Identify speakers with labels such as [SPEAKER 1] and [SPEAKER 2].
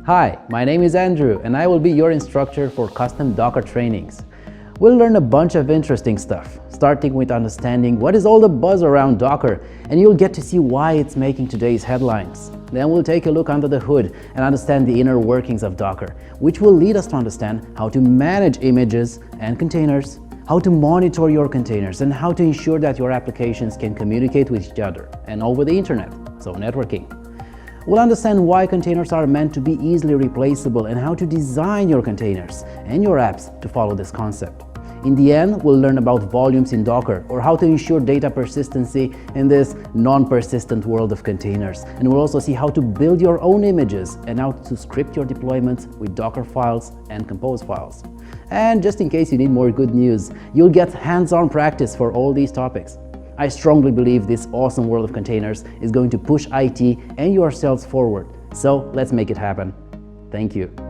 [SPEAKER 1] Hi, my name is Andrew and I will be your instructor for custom Docker trainings. We'll learn a bunch of interesting stuff, starting with understanding what is all the buzz around Docker, and you'll get to see why it's making today's headlines. Then we'll take a look under the hood and understand the inner workings of Docker, which will lead us to understand how to manage images and containers, how to monitor your containers, and how to ensure that your applications can communicate with each other and over the internet, so networking. We'll understand why containers are meant to be easily replaceable and how to design your containers and your apps to follow this concept. In the end, we'll learn about volumes in Docker, or how to ensure data persistency in this non-persistent world of containers. And we'll also see how to build your own images and how to script your deployments with Docker files and Compose files. And just in case you need more good news, you'll get hands-on practice for all these topics. I strongly believe this awesome world of containers is going to push IT and yourselves forward. So let's make it happen. Thank you.